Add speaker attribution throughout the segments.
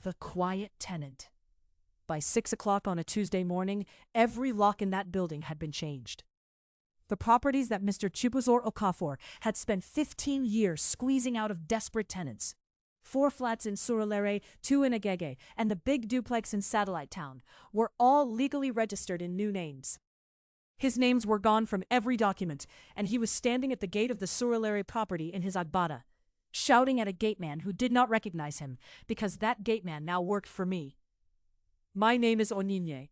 Speaker 1: The quiet tenant. By 6 o'clock on a Tuesday morning, every lock in that building had been changed. The properties that Mr. Chibuzor Okafor had spent 15 years squeezing out of desperate tenants. 4 flats in Surulere, 2 in Agege, and the big duplex in Satellite Town were all legally registered in new names. His names were gone from every document, and he was standing at the gate of the Surulere property in his agbada, shouting at a gateman who did not recognize him because that gateman now worked for me. My name is Onyinye.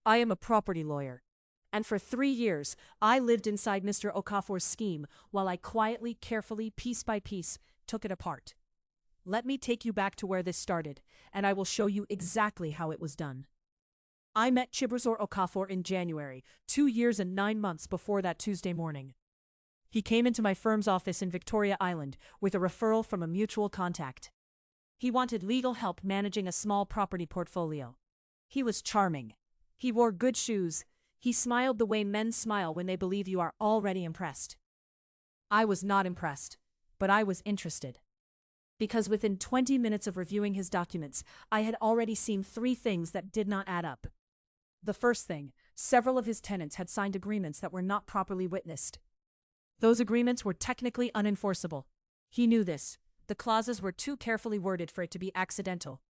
Speaker 1: I am a property lawyer. And for 3 years, I lived inside Mr. Okafor's scheme while I quietly, carefully, piece by piece, took it apart. Let me take you back to where this started, and I will show you exactly how it was done. I met Chibuzor Okafor in January, 2 years and 9 months before that Tuesday morning. He came into my firm's office in Victoria Island with a referral from a mutual contact. He wanted legal help managing a small property portfolio. He was charming. He wore good shoes. He smiled the way men smile when they believe you are already impressed. I was not impressed, but I was interested. Because within 20 minutes of reviewing his documents, I had already seen 3 things that did not add up. The first thing, several of his tenants had signed agreements that were not properly witnessed. Those agreements were technically unenforceable. He knew this. The clauses were too carefully worded for it to be accidental.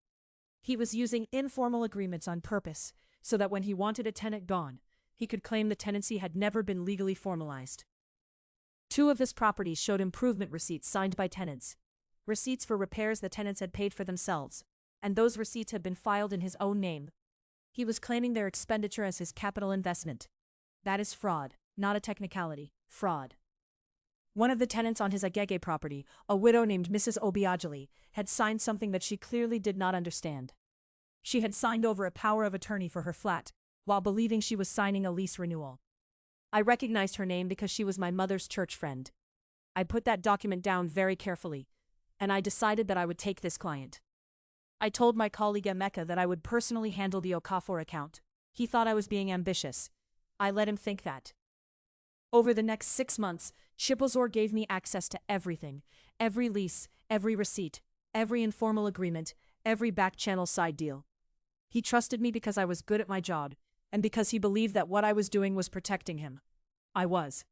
Speaker 1: He was using informal agreements on purpose, so that when he wanted a tenant gone, he could claim the tenancy had never been legally formalized. 2 of his properties showed improvement receipts signed by tenants, receipts for repairs the tenants had paid for themselves, and those receipts had been filed in his own name. He was claiming their expenditure as his capital investment. That is fraud, not a technicality, fraud. One of the tenants on his Agege property, a widow named Mrs. Obiageli, had signed something that she clearly did not understand. She had signed over a power of attorney for her flat, while believing she was signing a lease renewal. I recognized her name because she was my mother's church friend. I put that document down very carefully, and I decided that I would take this client. I told my colleague Emeka that I would personally handle the Okafor account. He thought I was being ambitious. I let him think that. Over the next 6 months, Chibuzor gave me access to everything, every lease, every receipt, every informal agreement, every back-channel side deal. He trusted me because I was good at my job, and because he believed that what I was doing was protecting him. I was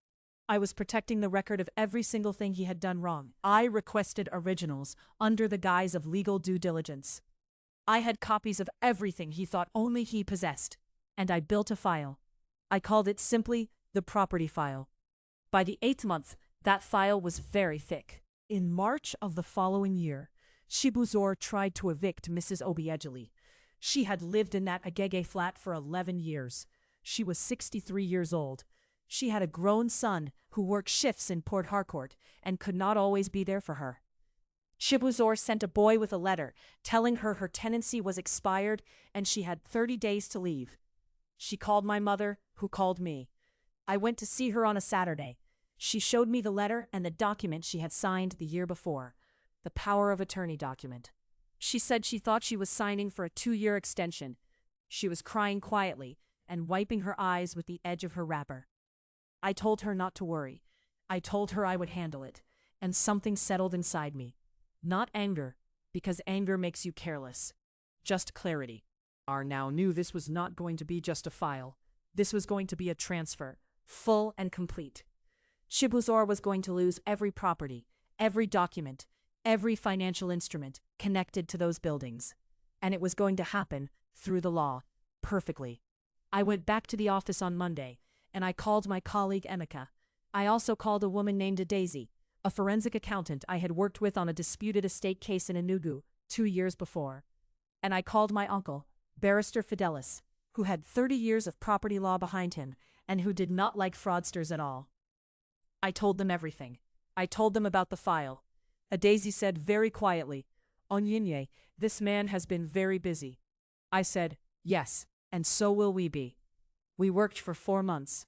Speaker 1: protecting the record of every single thing he had done wrong. I requested originals under the guise of legal due diligence. I had copies of everything he thought only he possessed, and I built a file. I called it simply the property file. By the 8th month, that file was very thick. In March of the following year, Chibuzor tried to evict Mrs. Obiageli. She had lived in that Agege flat for 11 years. She was 63 years old. She had a grown son who worked shifts in Port Harcourt and could not always be there for her. Chibuzor sent a boy with a letter telling her her tenancy was expired and she had 30 days to leave. She called my mother, who called me. I went to see her on a Saturday. She showed me the letter and the document she had signed the year before, the power of attorney document. She said she thought she was signing for a 2-year extension. She was crying quietly and wiping her eyes with the edge of her wrapper. I told her not to worry. I told her I would handle it, and something settled inside me. Not anger, because anger makes you careless. Just clarity. I now knew this was not going to be just a file. This was going to be a transfer, full and complete. Chibuzor was going to lose every property, every document, every financial instrument connected to those buildings. And it was going to happen, through the law, perfectly. I went back to the office on Monday, and I called my colleague Emeka. I also called a woman named Daisy, a forensic accountant I had worked with on a disputed estate case in Enugu 2 years before. And I called my uncle, Barrister Fidelis, who had 30 years of property law behind him and who did not like fraudsters at all. I told them everything. I told them about the file. Daisy said very quietly, "Onyinye, this man has been very busy." I said, "Yes, and so will we be." We worked for 4 months.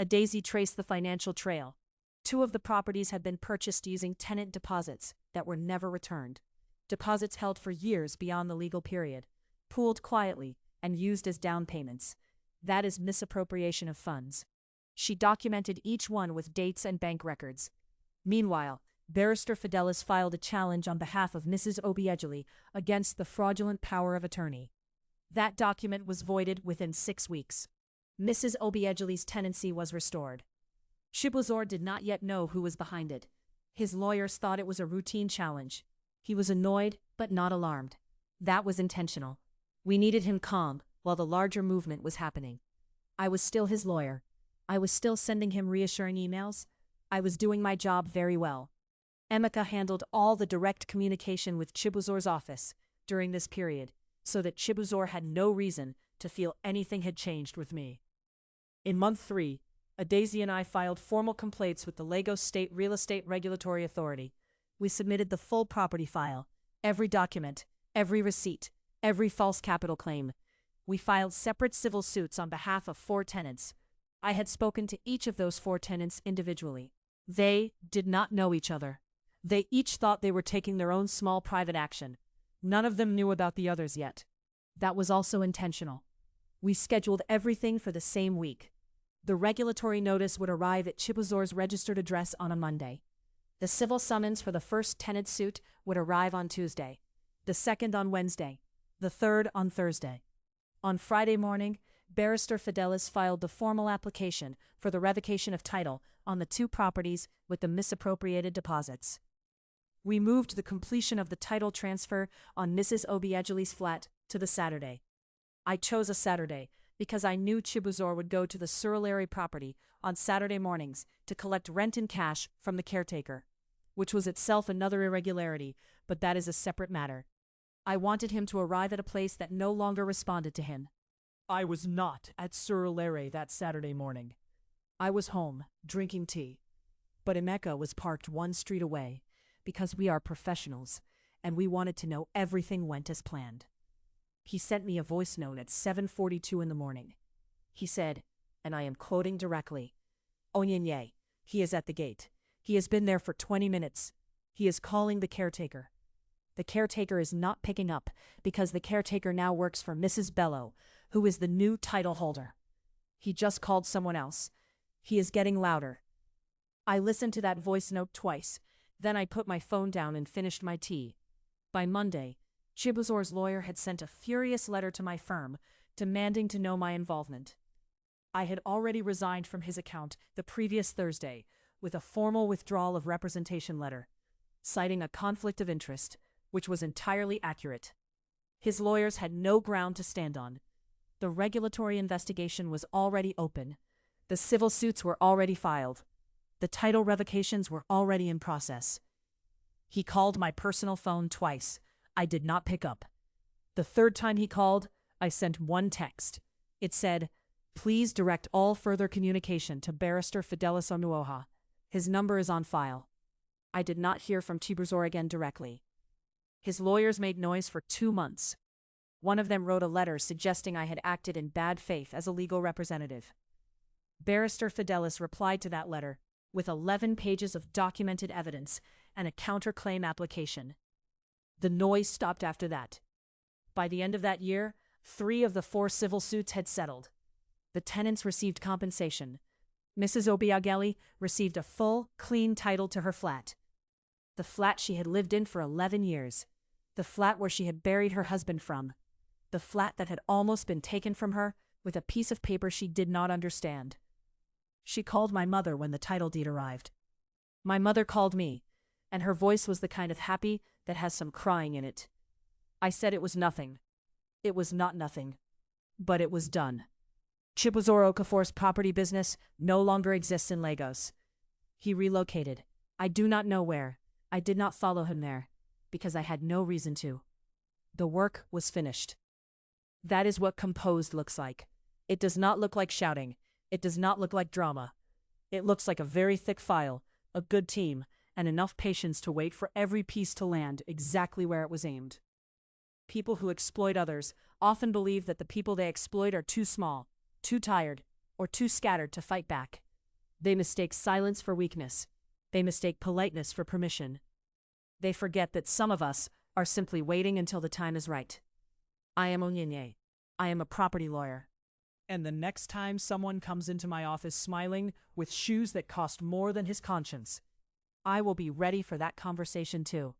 Speaker 1: Daisy traced the financial trail. 2 of the properties had been purchased using tenant deposits that were never returned. Deposits held for years beyond the legal period, pooled quietly, and used as down payments. That is misappropriation of funds. She documented each one with dates and bank records. Meanwhile, Barrister Fidelis filed a challenge on behalf of Mrs. Obiageli against the fraudulent power of attorney. That document was voided within 6 weeks. Mrs. Obiageli's tenancy was restored. Chibuzor did not yet know who was behind it. His lawyers thought it was a routine challenge. He was annoyed, but not alarmed. That was intentional. We needed him calm while the larger movement was happening. I was still his lawyer. I was still sending him reassuring emails. I was doing my job very well. Emeka handled all the direct communication with Chibuzor's office during this period, so that Chibuzor had no reason to feel anything had changed with me. In month 3, Agege and I filed formal complaints with the Lagos State Real Estate Regulatory Authority. We submitted the full property file, every document, every receipt, every false capital claim. We filed separate civil suits on behalf of 4 tenants. I had spoken to each of those 4 tenants individually. They did not know each other. They each thought they were taking their own small private action. None of them knew about the others yet. That was also intentional. We scheduled everything for the same week. The regulatory notice would arrive at Chibuzor's registered address on a Monday. The civil summons for the first tenant suit would arrive on Tuesday, the second on Wednesday, the third on Thursday. On Friday morning, Barrister Fidelis filed the formal application for the revocation of title on the 2 properties with the misappropriated deposits. We moved the completion of the title transfer on Mrs. Obiageli's flat to the Saturday. I chose a Saturday because I knew Chibuzor would go to the Surulere property on Saturday mornings to collect rent in cash from the caretaker, which was itself another irregularity, but that is a separate matter. I wanted him to arrive at a place that no longer responded to him. I was not at Surulere that Saturday morning. I was home, drinking tea. But Emeka was parked 1 street away, because we are professionals, and we wanted to know everything went as planned. He sent me a voice note at 7:42 in the morning. He said, and I am quoting directly, "Onyinye, he is at the gate. He has been there for 20 minutes. He is calling the caretaker. The caretaker is not picking up because the caretaker now works for Mrs. Bello, who is the new title holder. He just called someone else. He is getting louder." I listened to that voice note twice. Then I put my phone down and finished my tea. By Monday, Chibuzor's lawyer had sent a furious letter to my firm, demanding to know my involvement. I had already resigned from his account the previous Thursday, with a formal withdrawal of representation letter, citing a conflict of interest, which was entirely accurate. His lawyers had no ground to stand on. The regulatory investigation was already open. The civil suits were already filed. The title revocations were already in process. He called my personal phone twice. I did not pick up. The 3rd time he called, I sent 1 text. It said, "Please direct all further communication to Barrister Fidelis Onuoha. His number is on file." I did not hear from Chibuzor again directly. His lawyers made noise for 2 months. One of them wrote a letter suggesting I had acted in bad faith as a legal representative. Barrister Fidelis replied to that letter with 11 pages of documented evidence and a counterclaim application. The noise stopped after that. By the end of that year, 3 of the 4 civil suits had settled. The tenants received compensation. Mrs. Obiageli received a full, clean title to her flat. The flat she had lived in for 11 years. The flat where she had buried her husband from. The flat that had almost been taken from her with a piece of paper she did not understand. She called my mother when the title deed arrived. My mother called me, and her voice was the kind of happy that has some crying in it. I said it was nothing. It was not nothing. But it was done. Chibuzor Okafor's property business no longer exists in Lagos. He relocated. I do not know where. I did not follow him there, because I had no reason to. The work was finished. That is what composed looks like. It does not look like shouting. It does not look like drama. It looks like a very thick file, a good team, and enough patience to wait for every piece to land exactly where it was aimed. People who exploit others often believe that the people they exploit are too small, too tired, or too scattered to fight back. They mistake silence for weakness. They mistake politeness for permission. They forget that some of us are simply waiting until the time is right. I am Onyinye. I am a property lawyer. And the next time someone comes into my office smiling with shoes that cost more than his conscience, I will be ready for that conversation too.